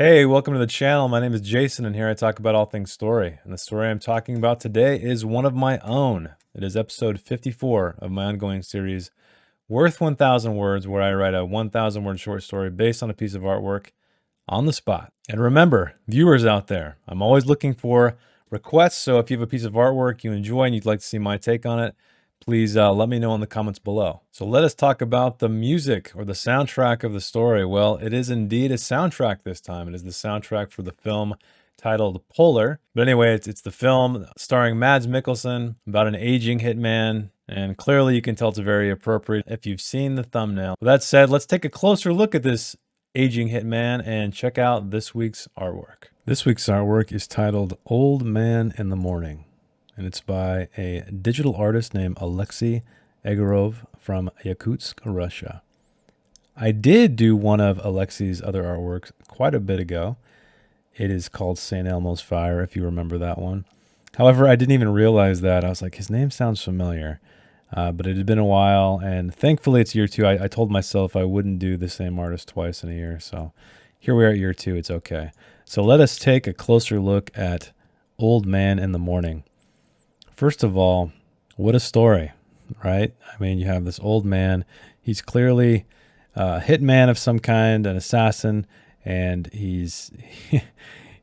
Hey, welcome to the channel. My name is Jason, and here I talk about all things story. And the story I'm talking about today is one of my own. It is episode 54 of my ongoing series, Worth 1,000 Words, where I write a 1,000 word short story based on a piece of artwork on the spot. And remember, viewers out there, I'm always looking for requests. So if you have a piece of artwork you enjoy and you'd like to see my take on it, please let me know in the comments below. So let us talk about the music or the soundtrack of the story. Well, it is indeed a soundtrack this time. It is the soundtrack for the film titled Polar. But anyway, it's the film starring Mads Mikkelsen about an aging hitman. And clearly you can tell it's very appropriate if you've seen the thumbnail. With that said, let's take a closer look at this aging hitman and check out this week's artwork. This week's artwork is titled Old Man in the Morning, and it's by a digital artist named Alexei Egorov from Yakutsk, Russia. I did do one of Alexei's other artworks quite a bit ago. It is called St. Elmo's Fire, if you remember that one. However, I didn't even realize that. I was like, his name sounds familiar. But it had been a while, and thankfully it's year two. I told myself I wouldn't do the same artist twice in a year, so here we are at year two. It's okay. So let us take a closer look at Old Man in the Morning. First of all, what a story, right? I mean, you have this old man. He's clearly a hitman of some kind, an assassin, and he's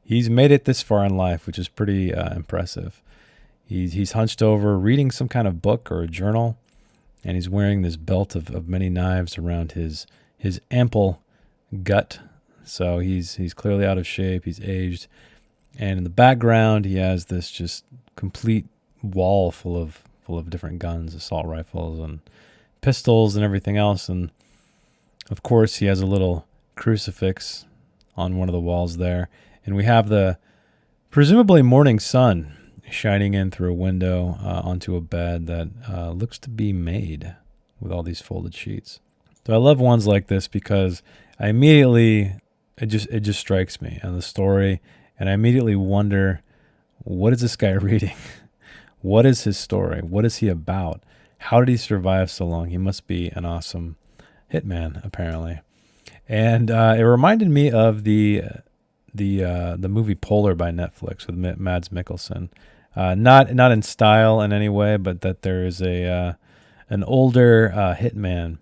made it this far in life, which is pretty impressive. He's hunched over reading some kind of book or a journal, and he's wearing this belt of many knives around his ample gut. So he's clearly out of shape. He's aged. And in the background, he has this just complete wall full of different guns, assault rifles and pistols and everything else. And of course, he has a little crucifix on one of the walls there. And we have the presumably morning sun shining in through a window onto a bed that looks to be made with all these folded sheets. So I love ones like this because I immediately, it just strikes me and the story, and I immediately wonder, what is this guy reading? What is his story? What is he about? How did he survive so long? He must be an awesome hitman, apparently. And it reminded me of the movie Polar by Netflix with Mads Mikkelsen. Not in style in any way, but that there is an older hitman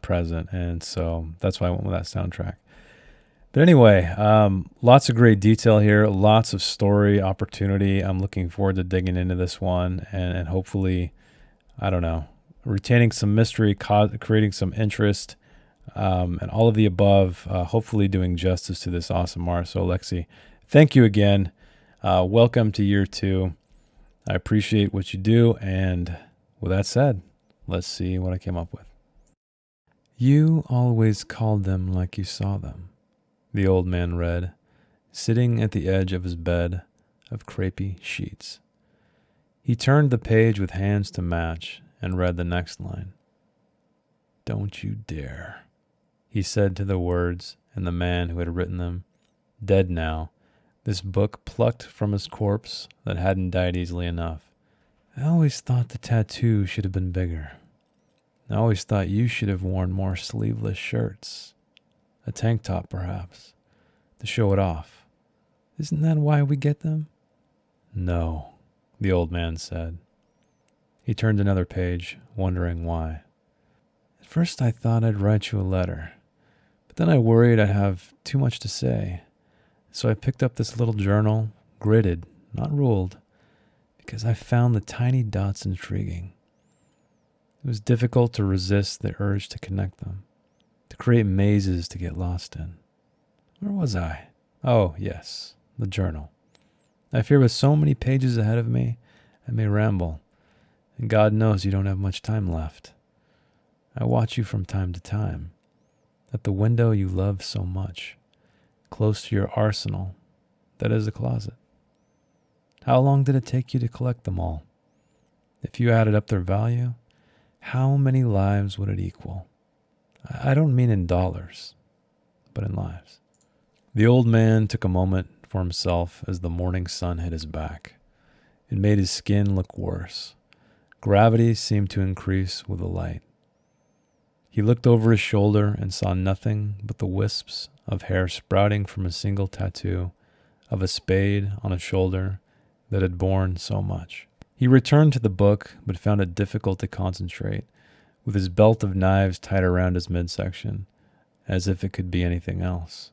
present, and so that's why I went with that soundtrack. But anyway, lots of great detail here, lots of story opportunity. I'm looking forward to digging into this one and hopefully, I don't know, retaining some mystery, creating some interest, and all of the above, hopefully doing justice to this awesome art. So Alexei, thank you again. Welcome to year two. I appreciate what you do. And with that said, let's see what I came up with. You always called them like you saw them, the old man read, sitting at the edge of his bed of crepey sheets. He turned the page with hands to match and read the next line. Don't you dare, he said to the words and the man who had written them, dead now, this book plucked from his corpse that hadn't died easily enough. I always thought the tattoo should have been bigger. I always thought you should have worn more sleeveless shirts. A tank top, perhaps, to show it off. Isn't that why we get them? No, the old man said. He turned another page, wondering why. At first I thought I'd write you a letter, but then I worried I'd have too much to say. So I picked up this little journal, gridded, not ruled, because I found the tiny dots intriguing. It was difficult to resist the urge to connect them, to create mazes to get lost in. Where was I? Oh, yes, the journal. I fear with so many pages ahead of me, I may ramble, and God knows you don't have much time left. I watch you from time to time, at the window you love so much, close to your arsenal, that is a closet. How long did it take you to collect them all? If you added up their value, how many lives would it equal? I don't mean in dollars, but in lives. The old man took a moment for himself as the morning sun hit his back. It made his skin look worse. Gravity seemed to increase with the light. He looked over his shoulder and saw nothing but the wisps of hair sprouting from a single tattoo of a spade on a shoulder that had borne so much. He returned to the book, but found it difficult to concentrate, with his belt of knives tied around his midsection, as if it could be anything else.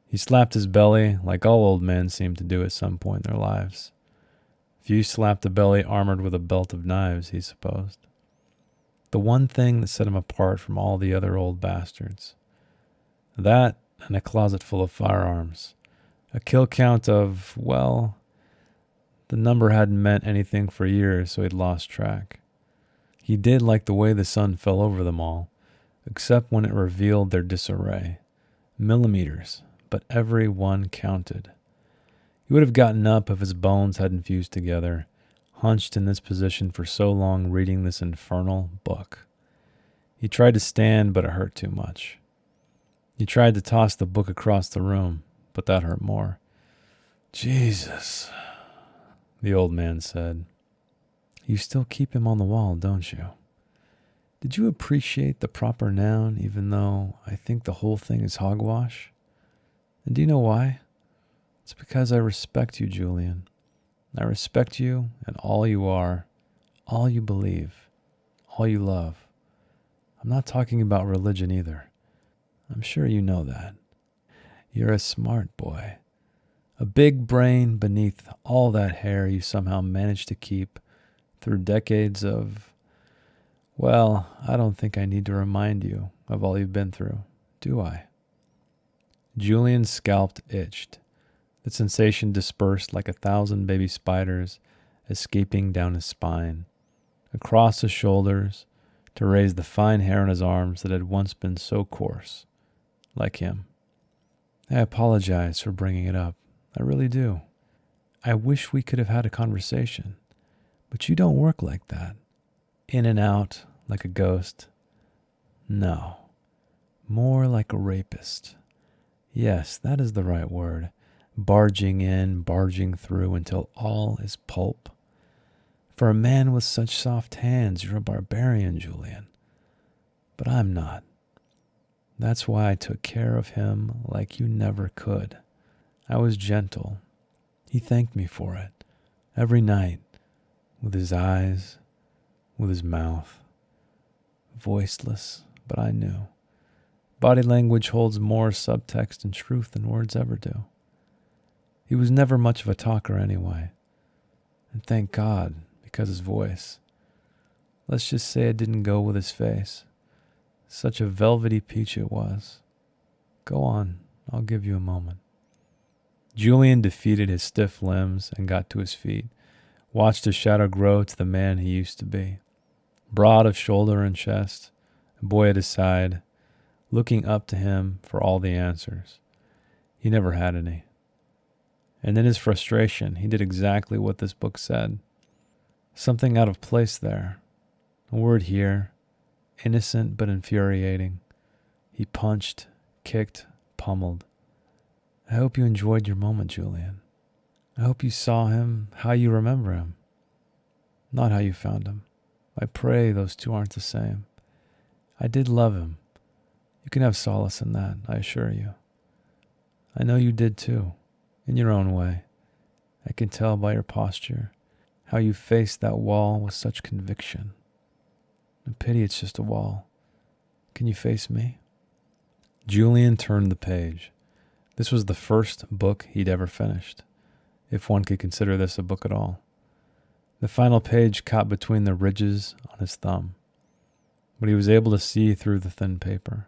He slapped his belly, like all old men seem to do at some point in their lives. Few slapped a belly armored with a belt of knives, he supposed. The one thing that set him apart from all the other old bastards. That and a closet full of firearms. A kill count of, well, the number hadn't meant anything for years, so he'd lost track. He did like the way the sun fell over them all, except when it revealed their disarray. Millimeters, but every one counted. He would have gotten up if his bones hadn't fused together, hunched in this position for so long reading this infernal book. He tried to stand, but it hurt too much. He tried to toss the book across the room, but that hurt more. Jesus, the old man said. You still keep him on the wall, don't you? Did you appreciate the proper noun, even though I think the whole thing is hogwash? And do you know why? It's because I respect you, Julian. I respect you and all you are, all you believe, all you love. I'm not talking about religion either. I'm sure you know that. You're a smart boy. A big brain beneath all that hair you somehow managed to keep through decades of, well, I don't think I need to remind you of all you've been through, do I? Julian's scalp itched. The sensation dispersed like 1,000 baby spiders escaping down his spine, across his shoulders, to raise the fine hair on his arms that had once been so coarse, like him. I apologize for bringing it up. I really do. I wish we could have had a conversation, but you don't work like that. In and out, like a ghost. No, more like a rapist. Yes, that is the right word. Barging in, barging through until all is pulp. For a man with such soft hands, you're a barbarian, Julian. But I'm not. That's why I took care of him like you never could. I was gentle. He thanked me for it. Every night, with his eyes, with his mouth. Voiceless, but I knew. Body language holds more subtext and truth than words ever do. He was never much of a talker anyway. And thank God, because his voice. Let's just say it didn't go with his face. Such a velvety peach it was. Go on, I'll give you a moment. Julian defeated his stiff limbs and got to his feet, watched his shadow grow to the man he used to be. Broad of shoulder and chest, a boy at his side, looking up to him for all the answers. He never had any. And in his frustration, he did exactly what this book said. Something out of place there. A word here, innocent but infuriating. He punched, kicked, pummeled. I hope you enjoyed your moment, Julian. I hope you saw him how you remember him, not how you found him. I pray those two aren't the same. I did love him. You can have solace in that, I assure you. I know you did too, in your own way. I can tell by your posture how you faced that wall with such conviction. A pity it's just a wall. Can you face me? Julian turned the page. This was the first book he'd ever finished, if one could consider this a book at all. The final page caught between the ridges on his thumb, but he was able to see through the thin paper.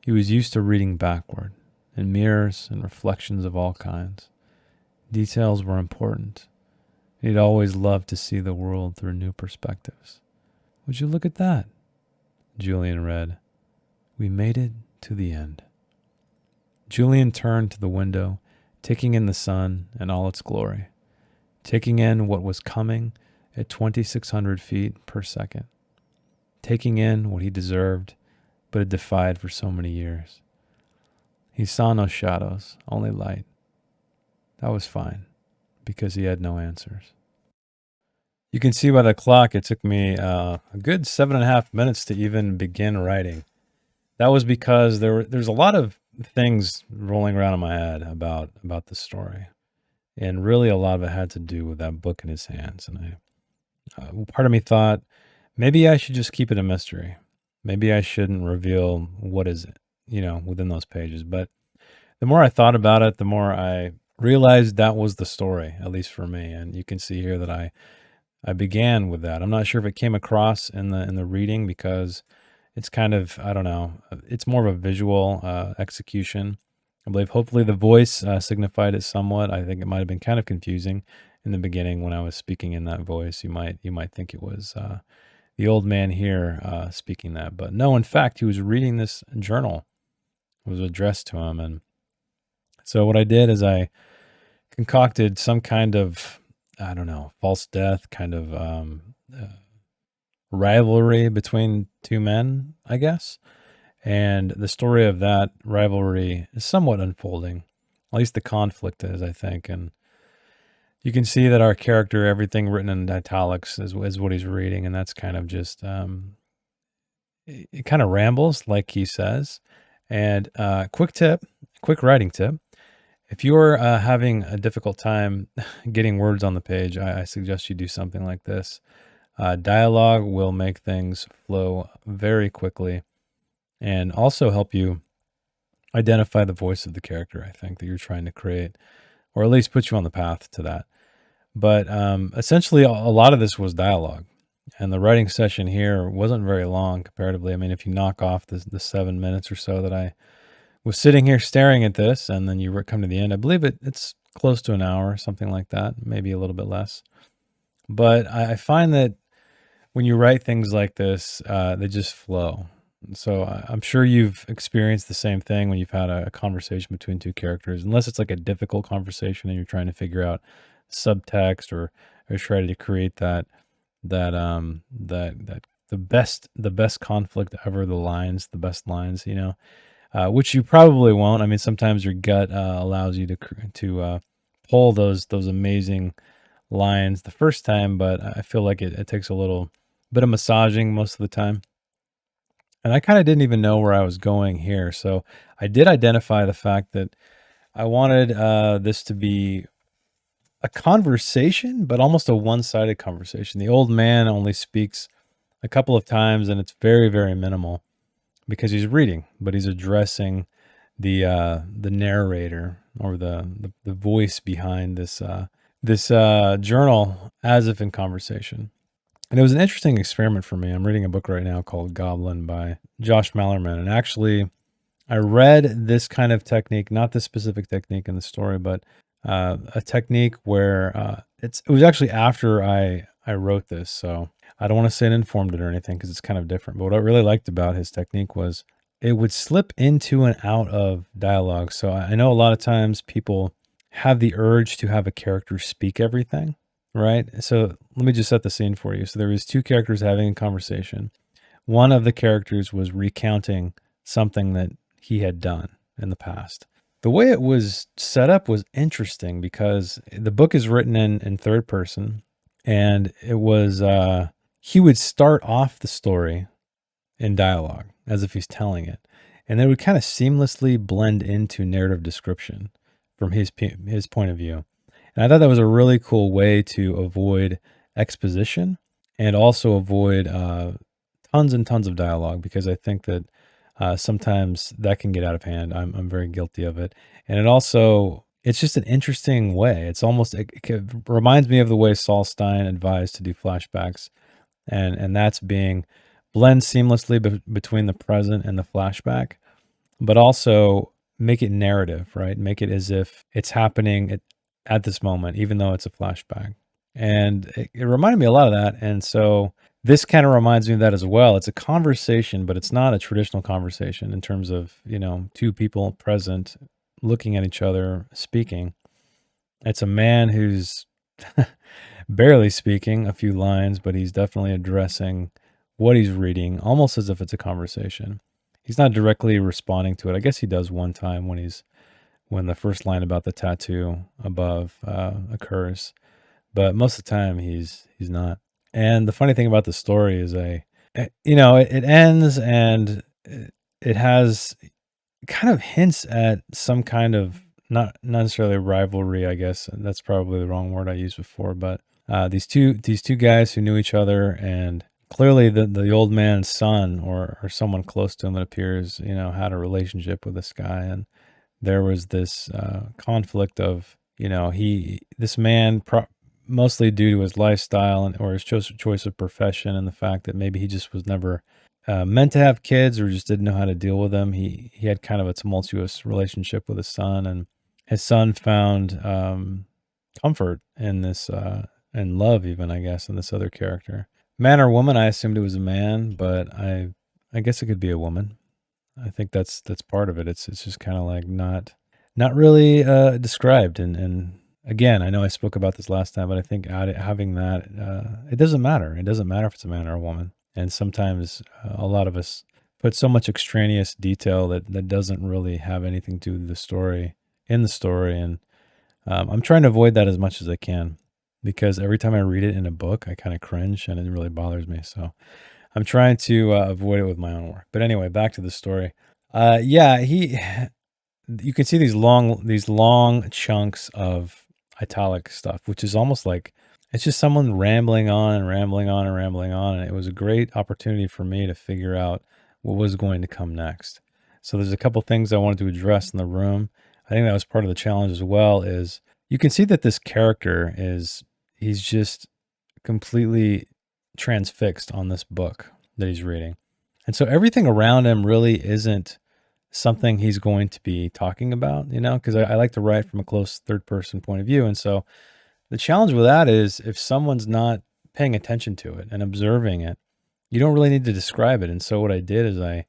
He was used to reading backward, in mirrors and reflections of all kinds. Details were important, and he'd always loved to see the world through new perspectives. Would you look at that? Julian read. We made it to the end. Julian turned to the window, taking in the sun and all its glory, taking in what was coming at 2,600 feet per second, taking in what he deserved but had defied for so many years. He saw no shadows, only light. That was fine, because he had no answers. You can see by the clock it took me a good 7.5 minutes to even begin writing. that was because there's a lot of things rolling around in my head about the story, and really a lot of it had to do with that book in his hands. And part of me thought maybe I should just keep it a mystery. Maybe I shouldn't reveal what is it, within those pages. But the more I thought about it, the more I realized that was the story, at least for me. And you can see here that I began with that. I'm not sure if it came across in the reading because it's kind of, I don't know, it's more of a visual execution. I believe hopefully the voice signified it somewhat. I think it might have been kind of confusing in the beginning when I was speaking in that voice. You might think it was the old man here speaking that, but no. In fact, he was reading this journal. It was addressed to him, and so what I did is I concocted some kind of, I don't know, false death kind of rivalry between two men, I guess. And the story of that rivalry is somewhat unfolding. At least the conflict is, I think. And you can see that our character, everything written in italics, is what he's reading. And that's kind of just, it kind of rambles, like he says. And quick writing tip. If you're having a difficult time getting words on the page, I suggest you do something like this. Dialogue will make things flow very quickly and also help you identify the voice of the character, I think, that you're trying to create, or at least put you on the path to that. But essentially, a lot of this was dialogue. And the writing session here wasn't very long comparatively. I mean, if you knock off the 7 minutes or so that I was sitting here staring at this, and then you come to the end, I believe it's close to an hour, something like that, maybe a little bit less. But I find that when you write things like this, they just flow. So I'm sure you've experienced the same thing when you've had a conversation between two characters, unless it's like a difficult conversation and you're trying to figure out subtext or try to create that the best conflict ever, the best lines, which you probably won't. I mean, sometimes your gut allows you to pull those amazing lines the first time, but I feel like it takes a little bit of massaging most of the time. And I kind of didn't even know where I was going here. So I did identify the fact that I wanted this to be a conversation, but almost a one-sided conversation. The old man only speaks a couple of times, and it's very, very minimal because he's reading, but he's addressing the narrator or the voice behind this journal as if in conversation. And it was an interesting experiment for me. I'm reading a book right now called Goblin by Josh Mallerman. And actually, I read this kind of technique, not this specific technique in the story, but a technique where it was actually after I wrote this. So I don't want to say it informed it or anything because it's kind of different. But what I really liked about his technique was it would slip into and out of dialogue. So I know a lot of times people have the urge to have a character speak everything, right? So let me just set the scene for you. So there was two characters having a conversation. One of the characters was recounting something that he had done in the past. The way it was set up was interesting because the book is written in third person, and it was he would start off the story in dialogue as if he's telling it, and then it would kind of seamlessly blend into narrative description from his point of view. And I thought that was a really cool way to avoid exposition and also avoid tons and tons of dialogue, because I think that sometimes that can get out of hand. I'm very guilty of it. And it's just an interesting way. It's almost, it reminds me of the way Saul Stein advised to do flashbacks. And that's being blend seamlessly between the present and the flashback, but also make it narrative, right? Make it as if it's happening at this moment, even though it's a flashback. And it reminded me a lot of that. And so this kind of reminds me of that as well. It's a conversation, but it's not a traditional conversation in terms of, two people present looking at each other speaking. It's a man who's barely speaking a few lines, but he's definitely addressing what he's reading almost as if it's a conversation. He's not directly responding to it. I guess he does one time when the first line about the tattoo above occurs, but most of the time he's not. And the funny thing about the story is it ends, and it has kind of hints at some kind of not necessarily rivalry, I guess. That's probably the wrong word I used before, but these two guys who knew each other, and clearly the old man's son or someone close to him, it appears, had a relationship with this guy, and there was this conflict of, this man, mostly due to his lifestyle or his choice of profession, and the fact that maybe he just was never meant to have kids or just didn't know how to deal with them. He had kind of a tumultuous relationship with his son, and his son found comfort in this, and love even, I guess, in this other character. Man or woman? I assumed it was a man, but I guess it could be a woman. I think that's part of it. It's just kind of like not really described. And again, I know I spoke about this last time, but I think having that, it doesn't matter. It doesn't matter if it's a man or a woman. And sometimes a lot of us put so much extraneous detail that doesn't really have anything to do with the story in the story. And I'm trying to avoid that as much as I can, because every time I read it in a book, I kind of cringe and it really bothers me. So I'm trying to avoid it with my own work. But anyway, back to the story. Yeah, you can see these long chunks of italic stuff, which is almost like it's just someone rambling on and rambling on and rambling on. And it was a great opportunity for me to figure out what was going to come next. So there's a couple things I wanted to address in the room. I think that was part of the challenge as well, is you can see that this character he's just completely transfixed on this book that he's reading. And so everything around him really isn't something he's going to be talking about, because I like to write from a close third person point of view. And so the challenge with that is if someone's not paying attention to it and observing it, you don't really need to describe it. And so what I did is I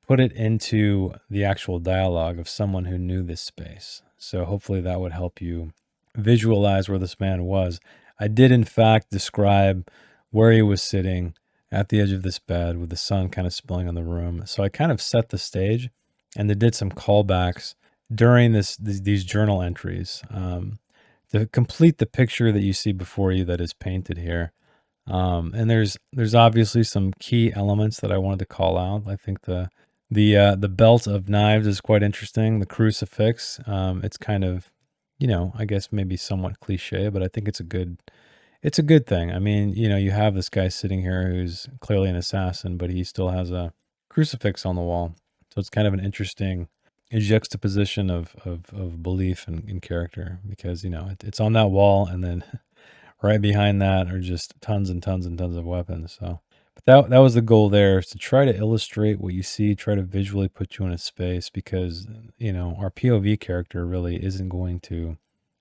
put it into the actual dialogue of someone who knew this space. So hopefully that would help you visualize where this man was. I did, in fact, describe where he was sitting at the edge of this bed with the sun kind of spilling on the room. So I kind of set the stage, and they did some callbacks during these journal entries to complete the picture that you see before you that is painted here. And there's obviously some key elements that I wanted to call out. I think the belt of knives is quite interesting. The crucifix, it's kind of, I guess maybe somewhat cliche, but I think it's a good thing. I mean, you have this guy sitting here who's clearly an assassin, but he still has a crucifix on the wall. So it's kind of an interesting juxtaposition of belief and character, because, it's on that wall, and then right behind that are just tons and tons and tons of weapons. So, but that was the goal there, is to try to illustrate what you see, try to visually put you in a space, because, our POV character really isn't going to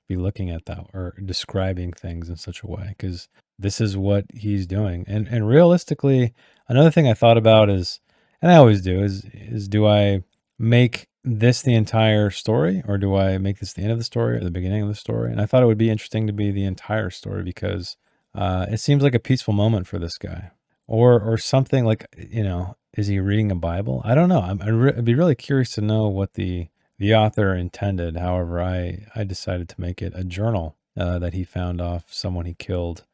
be looking at that or describing things in such a way, because this is what he's doing. And realistically, another thing I thought about is, and I always do, is do I make this the entire story, or do I make this the end of the story or the beginning of the story? And I thought it would be interesting to be the entire story, because it seems like a peaceful moment for this guy, or something like, is he reading a Bible? I don't know. I'd be really curious to know what the author intended. However, I decided to make it a journal that he found off someone he killed,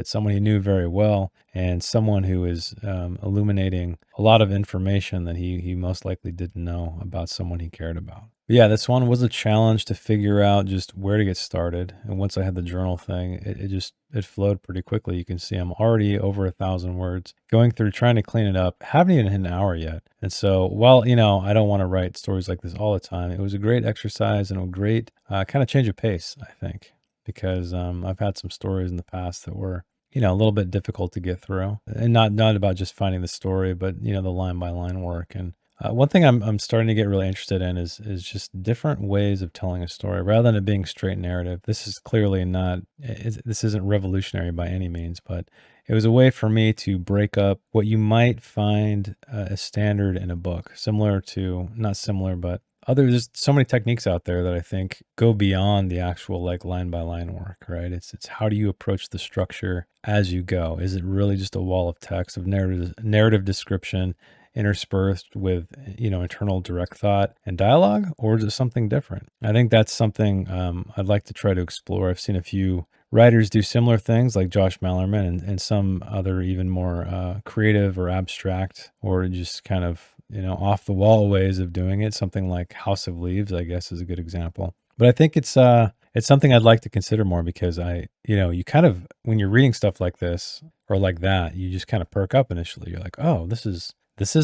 someone he knew very well, and someone who is illuminating a lot of information that he most likely didn't know about someone he cared about. But yeah, this one was a challenge to figure out just where to get started. And once I had the journal thing, it flowed pretty quickly. You can see I'm already over 1,000 words going through, trying to clean it up. Haven't even hit an hour yet. And so, while, I don't want to write stories like this all the time, it was a great exercise and a great kind of change of pace, I think, because I've had some stories in the past that were, a little bit difficult to get through, and not about just finding the story, but, the line by line work. And one thing I'm starting to get really interested in is just different ways of telling a story rather than it being straight narrative. This is clearly not, this isn't revolutionary by any means, but it was a way for me to break up what you might find as standard in a book, not similar, but there's so many techniques out there that I think go beyond the actual like line by line work, right? It's how do you approach the structure as you go? Is it really just a wall of text of narrative description interspersed with, internal direct thought and dialogue, or is it something different? I think that's something I'd like to try to explore. I've seen a few writers do similar things, like Josh Mallerman, and some other even more creative or abstract, or just kind of off the wall ways of doing it. Something like House of Leaves, I guess, is a good example. But I think it's something I'd like to consider more because you kind of, when you're reading stuff like this or like that, you just kind of perk up initially. You're like, oh, this is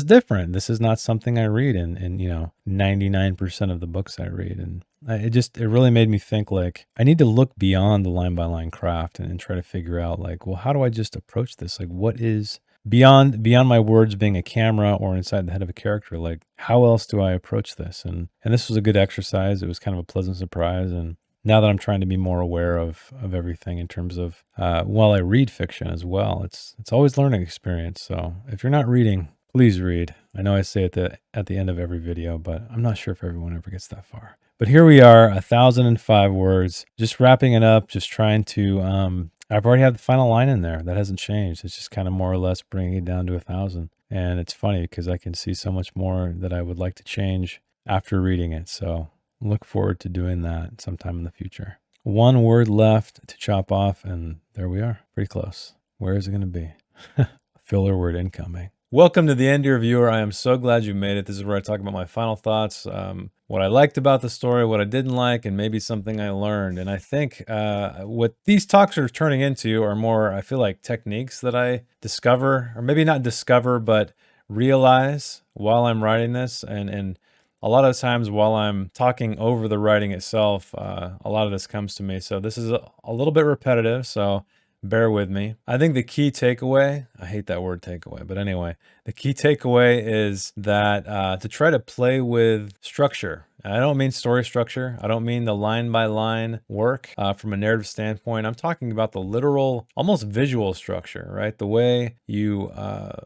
different. This is not something I read in 99% of the books I read. And it really made me think, like, I need to look beyond the line by line craft and try to figure out, like, well, how do I just approach this? Like, what is beyond my words being a camera or inside the head of a character? Like, how else do I approach this? And this was a good exercise. It was kind of a pleasant surprise. And now that I'm trying to be more aware of everything in terms of while I read fiction as well, it's always learning experience. So if you're not reading, please read. I know I say it at the end of every video, but I'm not sure if everyone ever gets that far. But here we are, 1,005 words, just wrapping it up, just trying to, I've already had the final line in there. That hasn't changed. It's just kind of more or less bringing it down to 1,000. And it's funny because I can see so much more that I would like to change after reading it. So look forward to doing that sometime in the future. One word left to chop off, and there we are. Pretty close. Where is it going to be? Filler word incoming. Welcome to the End Your Viewer. I am so glad you made it. This is where I talk about my final thoughts, what I liked about the story, what I didn't like, and maybe something I learned. And I think what these talks are turning into are more, I feel like, techniques that I discover, or maybe not discover, but realize while I'm writing this. And a lot of times while I'm talking over the writing itself, a lot of this comes to me. So this is a little bit repetitive, so bear with me. I think the key takeaway, I hate that word takeaway, but anyway, the key takeaway is that to try to play with structure. And I don't mean story structure. I don't mean the line by line work from a narrative standpoint. I'm talking about the literal, almost visual structure, right? The way you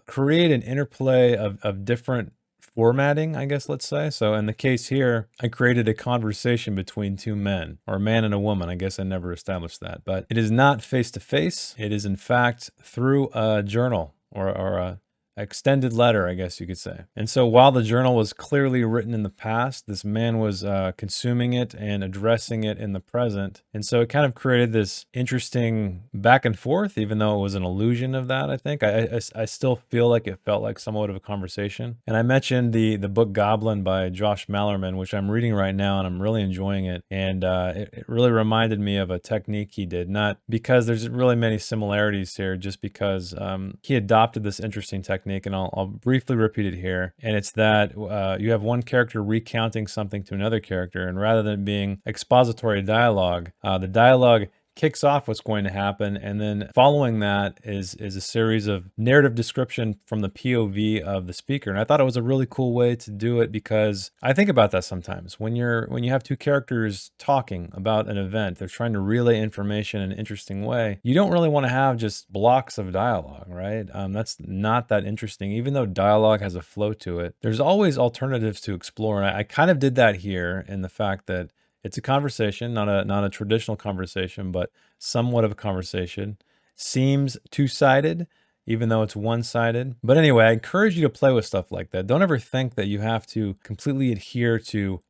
create an interplay of different formatting, I guess, let's say. So in the case here, I created a conversation between two men, or a man and a woman. I guess I never established that, but it is not face to face. It is in fact through a journal or a extended letter, I guess you could say. And so while the journal was clearly written in the past, this man was consuming it and addressing it in the present. And so it kind of created this interesting back and forth, even though it was an illusion of that, I think. I still feel like it felt like somewhat of a conversation. And I mentioned the book Goblin by Josh Malerman, which I'm reading right now, and I'm really enjoying it. And it really reminded me of a technique he did, not because there's really many similarities here, just because he adopted this interesting technique. And I'll briefly repeat it here. And it's that you have one character recounting something to another character, and rather than being expository dialogue, the dialogue kicks off what's going to happen, and then following that is a series of narrative description from the POV of the speaker. And I thought it was a really cool way to do it, because I think about that sometimes when you have two characters talking about an event, they're trying to relay information in an interesting way. You don't really want to have just blocks of dialogue, right? That's not that interesting. Even though dialogue has a flow to it, there's always alternatives to explore. And I kind of did that here in the fact that it's a conversation, not a traditional conversation, but somewhat of a conversation. Seems two-sided, even though it's one-sided. But anyway, I encourage you to play with stuff like that. Don't ever think that you have to completely adhere to,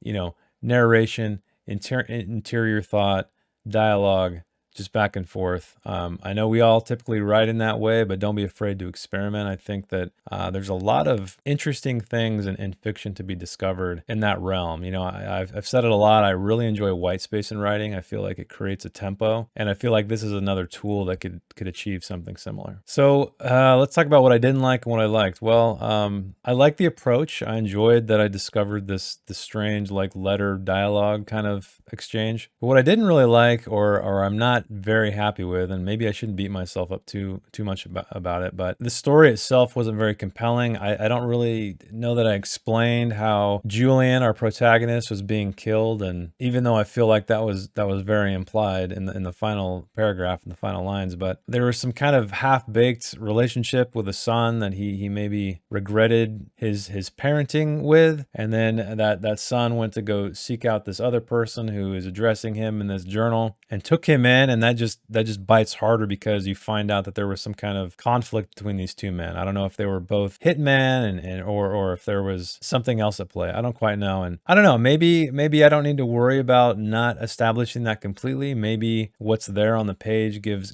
narration, interior thought, dialogue, just back and forth. I know we all typically write in that way, but don't be afraid to experiment. I think that there's a lot of interesting things in fiction to be discovered in that realm. I've said it a lot. I really enjoy white space in writing. I feel like it creates a tempo, and I feel like this is another tool that could achieve something similar. So let's talk about what I didn't like and what I liked. Well, I like the approach. I enjoyed that I discovered this strange, like, letter dialogue kind of exchange. But what I didn't really like, or I'm not very happy with, and maybe I shouldn't beat myself up too much about it, but the story itself wasn't very compelling. I don't really know that I explained how Julian, our protagonist, was being killed, and even though I feel like that was very implied in the final paragraph, in the final lines, but there was some kind of half-baked relationship with a son that he maybe regretted his parenting with, and then that son went to go seek out this other person who is addressing him in this journal and took him in, and that just bites harder because you find out that there was some kind of conflict between these two men. I don't know if they were both hitmen or if there was something else at play. I don't quite know. And I don't know, maybe I don't need to worry about not establishing that completely. Maybe what's there on the page gives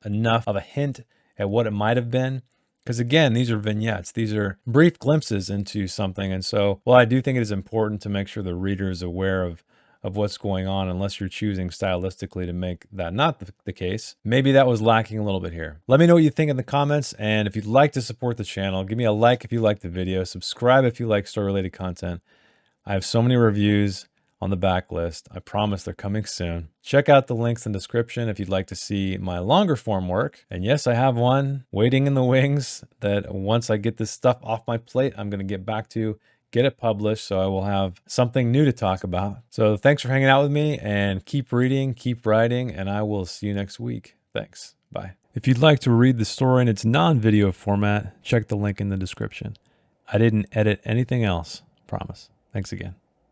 enough of a hint at what it might have been. Because again, these are vignettes. These are brief glimpses into something. And so, while I do think it is important to make sure the reader is aware of what's going on, unless you're choosing stylistically to make that not the case, maybe that was lacking a little bit here. Let me know what you think in the comments. And if you'd like to support the channel, give me a like if you like the video, subscribe if you like story-related content. I have so many reviews on the backlist. I promise they're coming soon. Check out the links in the description if you'd like to see my longer form work. And yes, I have one waiting in the wings that once I get this stuff off my plate, I'm going to get back to, get it published, so I will have something new to talk about. So thanks for hanging out with me, and keep reading, keep writing, and I will see you next week. Thanks. Bye. If you'd like to read the story in its non-video format, check the link in the description. I didn't edit anything else, promise. Thanks again.